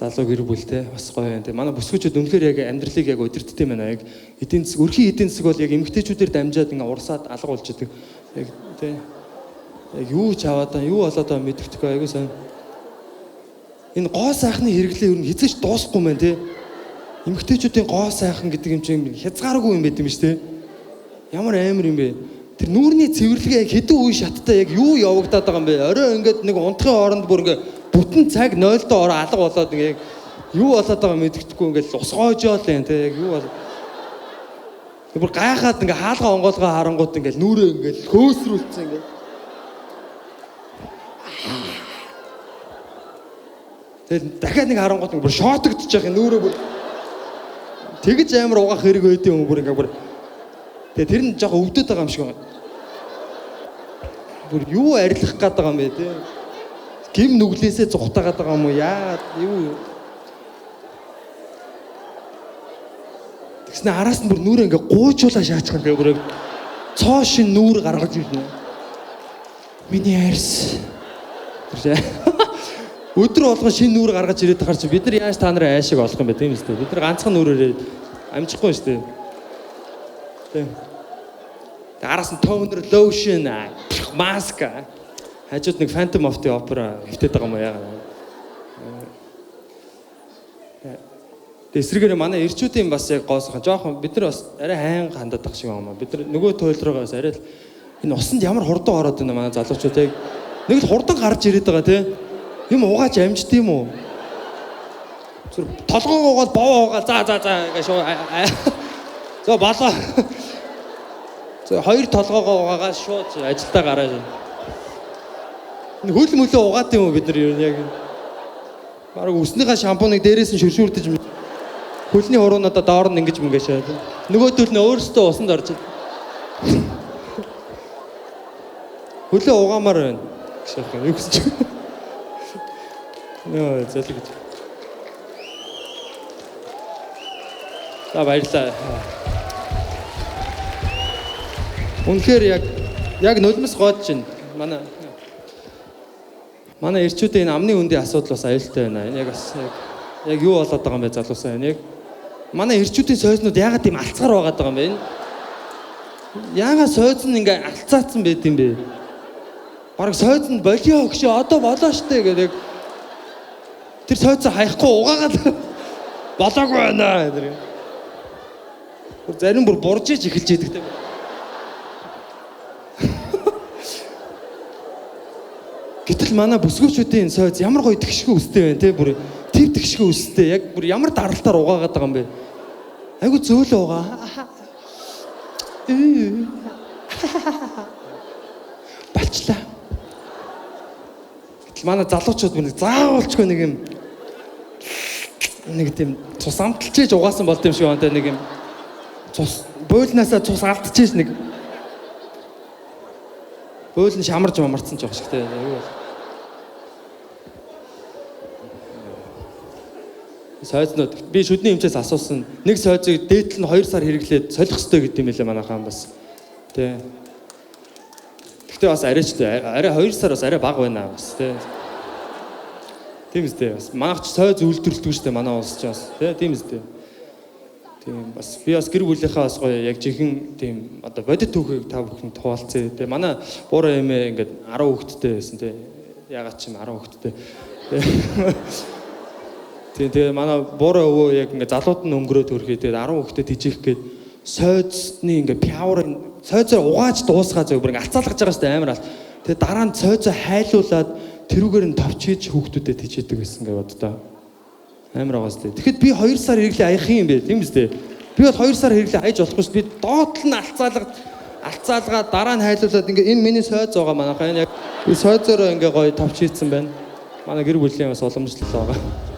залуу гэр бүлтэй бас гоё юм. Манай бүсгүүчүүд үнэхээр яг амьдралыг яг удирддаг юм байна. Яг эдийн засаг, өрхийн эдийн засаг бол яг эмэгтэйчүүдээр дамжаад ингээ урсаад алга болж идэг. Яг тий. Яг юу ч аваад юу болоод байгаа мэддэхгүй айгуу сайн. Энэ гоо сайхны хэрэглээ ер нь хэзээ ч дуусахгүй мэн тий. Эмэгтэйчүүдийн гоо сайхан гэдэг юм чинь хязгааргүй юм байт юм шүү дээ. Ямар амар юм бэ? Тэр нүүрний цэвэрлэгээ яг хэдэн үе шаттай яг юу явагдаад байгаа юм бэ? Орой ингээд нэг унтахын хооронд бүр ингээ бүтэн цаг 0-доо ороо алга болоод ингээ юу болоод байгаа мэддэхгүй ингээл усгоожоо л юм те яг юу бол бүр гайхаад ингээ хаалга онгоолгоо харангууд ингээл нүрээ ингээл хөөсрүүлсэн ингээ тэгэл дахиад нэг харангууд ингээ бүр шоотогдож яах юм нүрээ бүр тэгж амар угаах хэрэг байдсан юм бүр ингээ бүр тэгээ тэр нь жоохон өвдөд байгаа юм шиг байна бүр юу арилах гээд байгаа юм бэ те гим нүглээсээ зүхтаагаад байгаа юм уу? Яагаад юу? Тэгснэ араас нь бүр нүрээ ингээ гуйжуулаа шаачих юм бэ? Цоо шин нүур гаргаж ирнэ. Миний арьс. Өдөр болгон шин нүур гаргаж ирээд тахаар чи бид нар яаж та нарын айшиг олох юм бэ? Тийм үстэй. Бид нар ганцхан нүрээрээ амжихгүй шүү дээ. Тийм. Араас нь toner, lotion, mask. Хажууд нэг Phantom of the Opera хөвтөд байгаа юм яагаад. Тэсрэгээр манай эрчүүдийн бас яг гоосхон жоохон бид нар бас арай хайн хандаад тах шиг юм аа. Бид нар нөгөө тойл руугаа бас арай л энэ усанд ямар хурдан ороод байна манай залуучууд яг нэг л хурдан гарч ирээд байгаа тий. Юм угаач амжд юм уу? Зүр толгоогоо бовоо угаа за гэж шоо. За болоо. За хоёр толгоогоо угаагаа шууд ажилдаа гараад. Хөл мөлөө угаад юм уу бид нар ер нь яг бараг өснийхаа шампуныг дээрээс нь шүршүүрдэж хөлний хуруунуудаа доор нь ингэж мөнгөшөө. Нөгөөдөл нь өөрсдөө усанд орж хөлөө угаамаар байна. Гişэх юу гэсэн чинь. Нөө зэлэг гэж. За баярлалаа. Үнэхээр яг нулимс гоод чинь манай эрчүүдийн энэ амны үндийн асуудал бас аюултай байна. Энэ яг бас яг юу болоод байгаа юм бэ залуусаа энэ яг манай эрчүүдийн сойзнууд яагаад тийм алцгаар байгаад байгаа юм бэ? Яагаад сойз нь ингээ алцаацсан байд юм бэ? Бараг сойз нь болио өгшөө одоо болоо штэ гэдэг тэр сойзоо хаяхгүй угаагаад болоогүй байна гэдэг. Зарим бүр бурж иж эхэлж идэгтэй. Гэтэл манай бүсгүүчүүдийн сойз ямар гоё тэгшгүй өстэй байна те бүр тэв тэгшгүй өстэй яг бүр ямар даралтаар угаагаад байгаа юм бэ? Айгу зөөлөө угаа. Балчлаа. Гэтэл манай залуучууд бүр заавалчгүй нэг тийм цус амталчээж угаасан болд юм шиг байна те нэг юм цус бойлнаасаа цус алдчихэж нэг бойл нь шамарж марцсан ч байх шиг те аюу бол сойзнууд би шүдний хэмжээс асуусан нэг сойзыг дээдл нь 2 сар хэрэглээд солих хэрэгтэй гэдэг юм байлаа манай хаан бас тий. Гэхдээ бас арайч арай 2 сар бас арай бага байна бас тий. Тийм үстэй бас манайх ч сойз үйлдвэрлэдэг шүү дээ манай улс ч бас тий тийм үстэй. Тийм бас би бас гэр бүлийнхаа бас гоё яг жихэн тийм одоо бодит түүхийг та бүхэнд хуваалцъя. Тэгээ манай буураа эмээ ингээд 10 хүүхэдтэй байсан тий. Ягаад ч юм 10 хүүхэдтэй. Тэгээ манай буураа өвөө яг ингээ залууд нь өнгөрөөд хөрхий тэгээд 10 хүүхдэд тижих гээд сойзны ингээ пяур сойзоо угааж дуусгаа зөв бүр ингээ алцаалгаж байгаа сте амар ал. Тэгээд дараа нь сойзоо хайлуулад тэрүүгээр нь товчиж хүүхдүүдэд тижээдэг гэсэн ингээ боддоо. Амар байгаа сте. Тэгэхэд би 2 сар хэрэглээ аях юм бэ тийм үстэй. Би бол 2 сар хэрэглээ айж болохгүй ш. Би доотл нь алцаалгаа дараа нь хайлуулад ингээ энэ миний сойз байгаа манайхаа яг сойзороо ингээ гоё товчижсэн байна. Манай гэр бүлийн бас уламжлал байгаа.